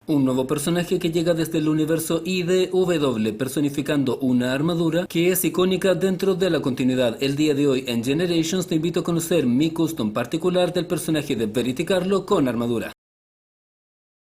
Un nuevo personaje que llega desde el universo IDW, personificando una armadura que es icónica dentro de la continuidad. El día de hoy en Generations te invito a conocer mi custom particular del personaje de Verity Carlo con armadura.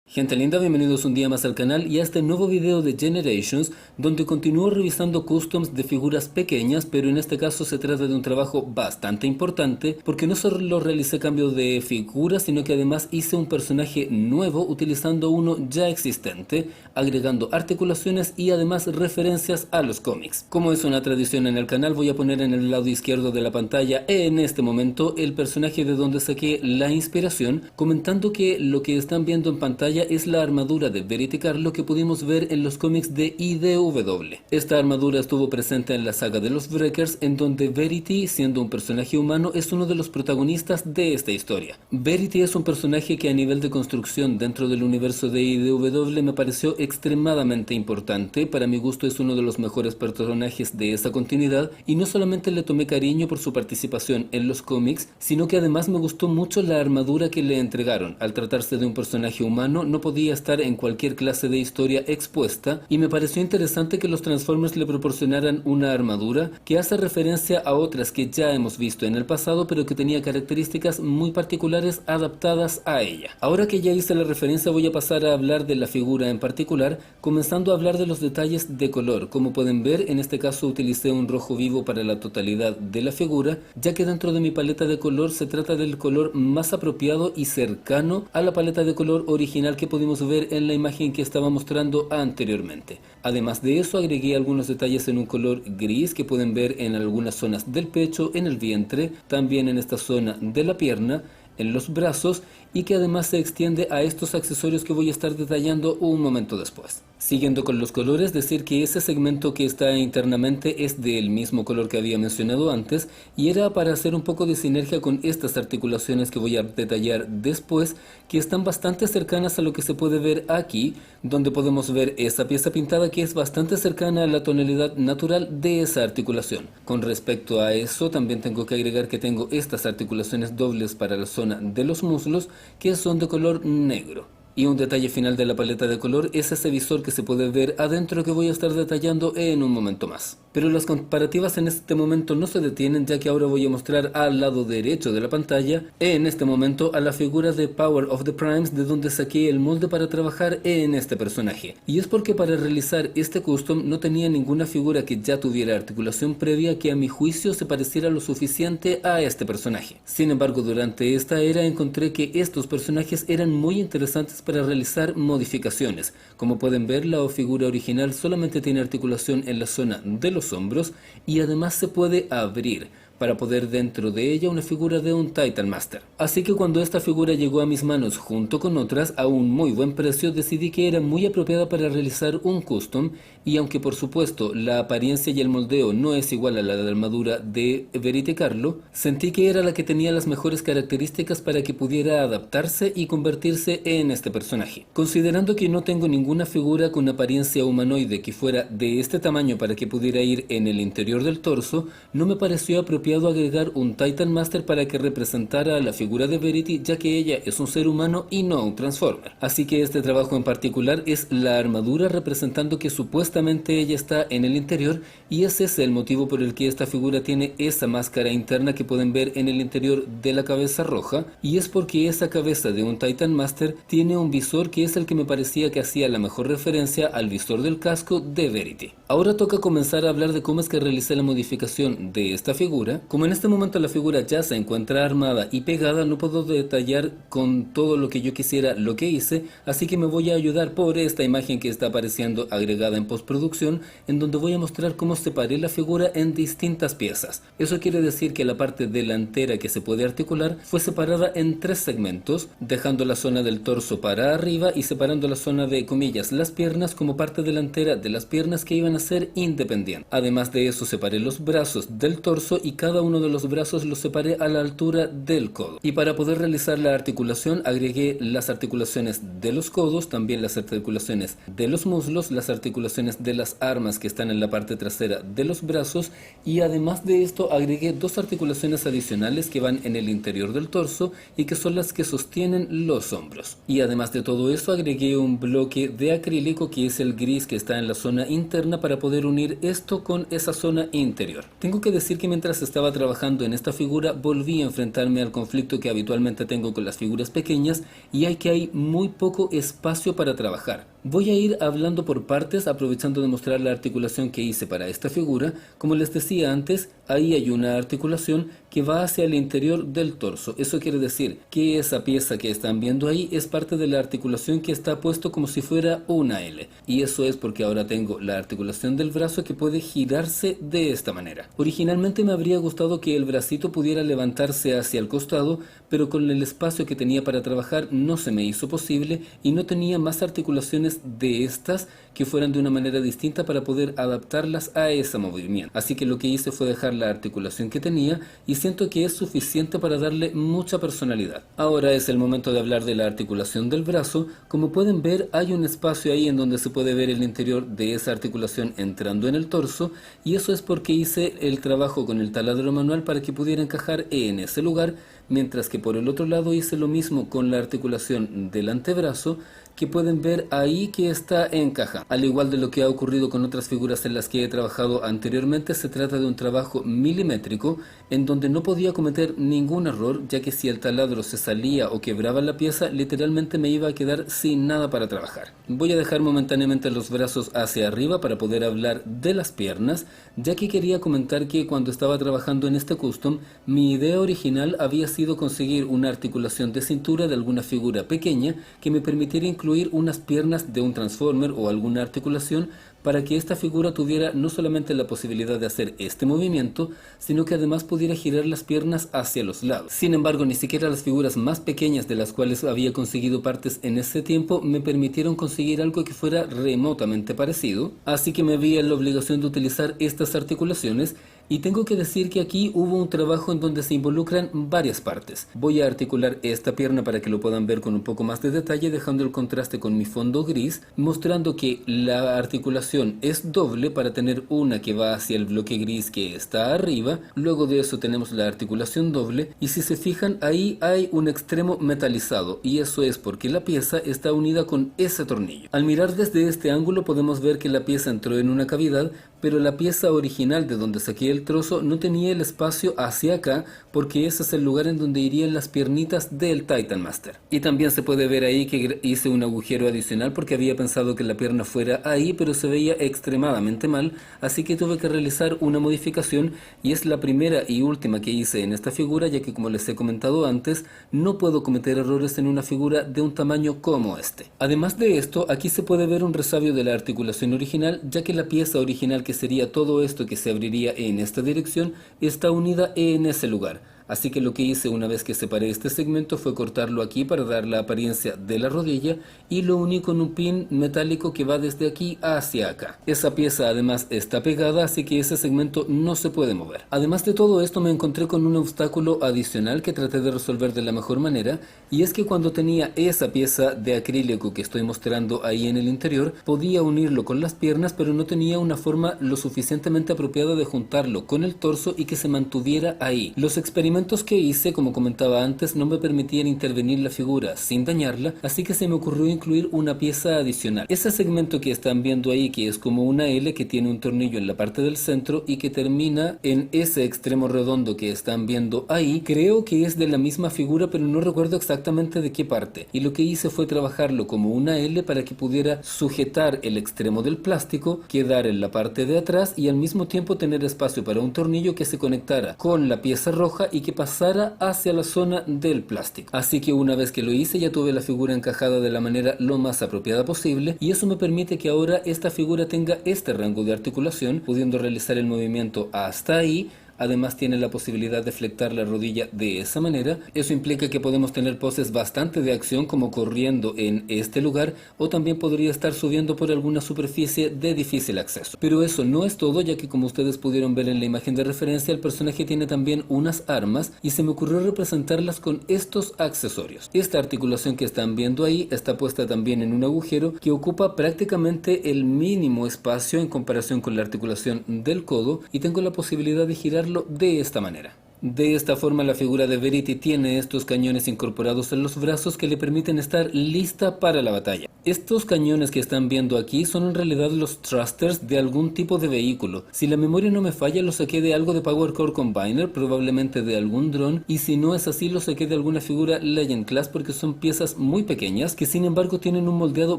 Gente linda, bienvenidos un día más al canal y a este nuevo video de Generations, donde continúo revisando customs de figuras pequeñas, pero en este caso se trata de un trabajo bastante importante, porque no solo realicé cambio de figura, sino que además hice un personaje nuevo utilizando uno ya existente, agregando articulaciones y además referencias a los cómics. Como es una tradición en el canal, voy a poner en el lado izquierdo de la pantalla en este momento el personaje de donde saqué la inspiración, comentando que lo que están viendo en pantalla es la armadura de Verity Carlo que pudimos ver en los cómics de IDW. Esta armadura estuvo presente en la saga de los Breakers, en donde Verity, siendo un personaje humano, es uno de los protagonistas de esta historia. Verity es un personaje que a nivel de construcción dentro del universo de IDW me pareció extremadamente importante. Para mi gusto es uno de los mejores personajes de esa continuidad, y no solamente le tomé cariño por su participación en los cómics, sino que además me gustó mucho la armadura que le entregaron. Al tratarse de un personaje humano, no podía estar en cualquier clase de historia expuesta, y me pareció interesante que los Transformers le proporcionaran una armadura que hace referencia a otras que ya hemos visto en el pasado, pero que tenía características muy particulares adaptadas a ella. Ahora que ya hice la referencia, voy a pasar a hablar de la figura en particular, comenzando a hablar de los detalles de color. Como pueden ver, en este caso utilicé un rojo vivo para la totalidad de la figura, ya que dentro de mi paleta de color se trata del color más apropiado y cercano a la paleta de color original que pudimos ver en la imagen que estaba mostrando anteriormente. Además de eso, agregué algunos detalles en un color gris que pueden ver en algunas zonas del pecho, en el vientre, también en esta zona de la pierna, en los brazos, y que además se extiende a estos accesorios que voy a estar detallando un momento después. Siguiendo con los colores, decir que ese segmento que está internamente es del mismo color que había mencionado antes, y era para hacer un poco de sinergia con estas articulaciones que voy a detallar después, que están bastante cercanas a lo que se puede ver aquí, donde podemos ver esa pieza pintada que es bastante cercana a la tonalidad natural de esa articulación. Con respecto a eso, también tengo que agregar que tengo estas articulaciones dobles para la zona de los muslos, que son de color negro. Y un detalle final de la paleta de color es ese visor que se puede ver adentro, que voy a estar detallando en un momento más. Pero las comparativas en este momento no se detienen, ya que ahora voy a mostrar al lado derecho de la pantalla en este momento a la figura de Power of the Primes, de donde saqué el molde para trabajar en este personaje. Y es porque para realizar este custom no tenía ninguna figura que ya tuviera articulación previa que a mi juicio se pareciera lo suficiente a este personaje. Sin embargo, durante esta era encontré que estos personajes eran muy interesantes para realizar modificaciones. Como pueden ver, la figura original solamente tiene articulación en la zona de los hombros, y además se puede abrir para poder dentro de ella una figura de un Titan Master. Así que cuando esta figura llegó a mis manos junto con otras a un muy buen precio, decidí que era muy apropiada para realizar un custom, y aunque por supuesto la apariencia y el moldeo no es igual a la de la armadura de Verity Carlo, sentí que era la que tenía las mejores características para que pudiera adaptarse y convertirse en este personaje. Considerando que no tengo ninguna figura con apariencia humanoide que fuera de este tamaño para que pudiera ir en el interior del torso, no me pareció apropiado agregar un Titan Master para que representara a la figura de Verity, ya que ella es un ser humano y no un Transformer. Así que este trabajo en particular es la armadura, representando que supuestamente ella está en el interior, y ese es el motivo por el que esta figura tiene esa máscara interna que pueden ver en el interior de la cabeza roja, y es porque esa cabeza de un Titan Master tiene un visor que es el que me parecía que hacía la mejor referencia al visor del casco de Verity. Ahora toca comenzar a hablar de cómo es que realicé la modificación de esta figura. Como en este momento la figura ya se encuentra armada y pegada, no puedo detallar con todo lo que yo quisiera lo que hice, así que me voy a ayudar por esta imagen que está apareciendo agregada en postproducción, en donde voy a mostrar cómo separé la figura en distintas piezas. Eso quiere decir que la parte delantera que se puede articular fue separada en 3 segmentos, dejando la zona del torso para arriba y separando la zona de, comillas, las piernas como parte delantera de las piernas que iban a ser independientes. Además de eso, separé los brazos del torso y cada uno de los brazos los separé a la altura del codo. Y para poder realizar la articulación agregué las articulaciones de los codos, también las articulaciones de los muslos, las articulaciones de las armas que están en la parte trasera de los brazos, y además de esto agregué dos articulaciones adicionales que van en el interior del torso y que son las que sostienen los hombros. Y además de todo eso agregué un bloque de acrílico que es el gris que está en la zona interna para poder unir esto con esa zona interior. Tengo que decir que mientras estaba trabajando en esta figura volví a enfrentarme al conflicto que habitualmente tengo con las figuras pequeñas, y hay que hay muy poco espacio para trabajar. Voy a ir hablando por partes, aprovechando de mostrar la articulación que hice para esta figura. Como les decía antes, ahí hay una articulación que va hacia el interior del torso. Eso quiere decir que esa pieza que están viendo ahí es parte de la articulación que está puesto como si fuera una L. Y eso es porque ahora tengo la articulación del brazo que puede girarse de esta manera. Originalmente me habría gustado que el bracito pudiera levantarse hacia el costado, pero con el espacio que tenía para trabajar no se me hizo posible y no tenía más articulaciones de estas que fueran de una manera distinta para poder adaptarlas a ese movimiento. Así que lo que hice fue dejar la articulación que tenía y siento que es suficiente para darle mucha personalidad. Ahora es el momento de hablar de la articulación del brazo. Como pueden ver, hay un espacio ahí en donde se puede ver el interior de esa articulación entrando en el torso, y eso es porque hice el trabajo con el taladro manual para que pudiera encajar en ese lugar, mientras que por el otro lado hice lo mismo con la articulación del antebrazo, que pueden ver ahí que está encajada. Al igual de lo que ha ocurrido con otras figuras en las que he trabajado anteriormente, se trata de un trabajo milimétrico en donde no podía cometer ningún error, ya que si el taladro se salía o quebraba la pieza, literalmente me iba a quedar sin nada para trabajar. Voy a dejar momentáneamente los brazos hacia arriba para poder hablar de las piernas, ya que quería comentar que cuando estaba trabajando en este custom, mi idea original había sido conseguir una articulación de cintura de alguna figura pequeña que me permitiera incluir unas piernas de un Transformer o alguna articulación para que esta figura tuviera no solamente la posibilidad de hacer este movimiento, sino que además pudiera girar las piernas hacia los lados. Sin embargo, ni siquiera las figuras más pequeñas de las cuales había conseguido partes en ese tiempo me permitieron conseguir algo que fuera remotamente parecido, así que me vi en la obligación de utilizar estas articulaciones. Y tengo que decir que aquí hubo un trabajo en donde se involucran varias partes. Voy a articular esta pierna para que lo puedan ver con un poco más de detalle, dejando el contraste con mi fondo gris, mostrando que la articulación es doble para tener una que va hacia el bloque gris que está arriba. Luego de eso tenemos la articulación doble, y si se fijan ahí hay un extremo metalizado, y eso es porque la pieza está unida con ese tornillo. Al mirar desde este ángulo podemos ver que la pieza entró en una cavidad, pero la pieza original de donde saqué el trozo no tenía el espacio hacia acá, porque ese es el lugar en donde irían las piernitas del Titan Master. Y también se puede ver ahí que hice un agujero adicional porque había pensado que la pierna fuera ahí, pero se veía extremadamente mal, así que tuve que realizar una modificación, y es la primera y última que hice en esta figura, ya que como les he comentado antes, no puedo cometer errores en una figura de un tamaño como este. Además de esto, aquí se puede ver un resabio de la articulación original, ya que la pieza original, que sería todo esto que se abriría en esta dirección, está unida en ese lugar. Así que lo que hice una vez que separé este segmento fue cortarlo aquí para dar la apariencia de la rodilla, y lo uní con un pin metálico que va desde aquí hacia acá. Esa pieza además está pegada, así que ese segmento no se puede mover. Además de todo esto, me encontré con un obstáculo adicional que traté de resolver de la mejor manera, y es que cuando tenía esa pieza de acrílico que estoy mostrando ahí en el interior, podía unirlo con las piernas, pero no tenía una forma lo suficientemente apropiada de juntarlo con el torso y que se mantuviera ahí. Los experimentos que hice, como comentaba antes, no me permitían intervenir la figura sin dañarla, así que se me ocurrió incluir una pieza adicional. Ese segmento que están viendo ahí, que es como una L que tiene un tornillo en la parte del centro y que termina en ese extremo redondo que están viendo ahí, creo que es de la misma figura, pero no recuerdo exactamente de qué parte. Y lo que hice fue trabajarlo como una L para que pudiera sujetar el extremo del plástico, quedar en la parte de atrás y al mismo tiempo tener espacio para un tornillo que se conectara con la pieza roja y que pasara hacia la zona del plástico. Así que una vez que lo hice, ya tuve la figura encajada de la manera lo más apropiada posible, y eso me permite que ahora esta figura tenga este rango de articulación, pudiendo realizar el movimiento hasta ahí, Además tiene la posibilidad de flectar la rodilla de esa manera. Eso implica que podemos tener poses bastante de acción, como corriendo en este lugar, o también podría estar subiendo por alguna superficie de difícil acceso. Pero eso no es todo, ya que como ustedes pudieron ver en la imagen de referencia, el personaje tiene también unas armas y se me ocurrió representarlas con estos accesorios. Esta articulación que están viendo ahí está puesta también en un agujero que ocupa prácticamente el mínimo espacio en comparación con la articulación del codo, y tengo la posibilidad de girarlo de esta manera. De esta forma la figura de Verity tiene estos cañones incorporados en los brazos que le permiten estar lista para la batalla. Estos cañones que están viendo aquí son en realidad los thrusters de algún tipo de vehículo. Si la memoria no me falla, los saqué de algo de Power Core Combiner, probablemente de algún dron, y si no es así, los saqué de alguna figura Legend Class, porque son piezas muy pequeñas que sin embargo tienen un moldeado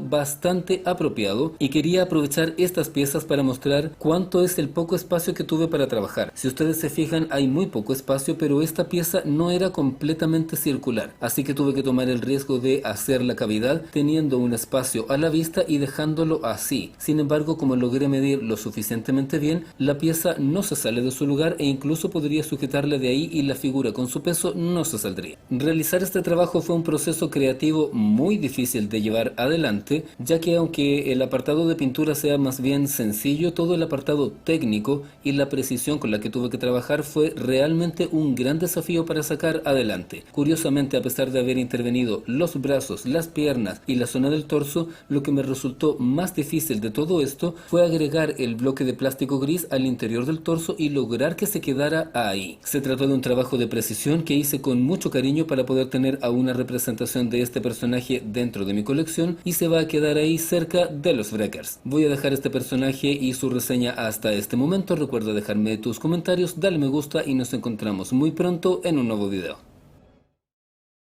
bastante apropiado, y quería aprovechar estas piezas para mostrar cuánto es el poco espacio que tuve para trabajar. Si ustedes se fijan, hay muy poco espacio, pero esta pieza no era completamente circular, así que tuve que tomar el riesgo de hacer la cavidad teniendo un espacio a la vista y dejándolo así. Sin embargo, como logré medir lo suficientemente bien, la pieza no se sale de su lugar e incluso podría sujetarla de ahí y la figura con su peso no se saldría. Realizar este trabajo fue un proceso creativo muy difícil de llevar adelante, ya que aunque el apartado de pintura sea más bien sencillo, todo el apartado técnico y la precisión con la que tuve que trabajar fue realmente un gran desafío para sacar adelante. Curiosamente, a pesar de haber intervenido los brazos, las piernas y la zona del torso, lo que me resultó más difícil de todo esto fue agregar el bloque de plástico gris al interior del torso y lograr que se quedara ahí. Se trató de un trabajo de precisión que hice con mucho cariño para poder tener a una representación de este personaje dentro de mi colección, y se va a quedar ahí cerca de los Breakers. Voy a dejar este personaje y su reseña hasta este momento. Recuerda dejarme tus comentarios, dale me gusta y nos encontramos muy pronto en un nuevo video.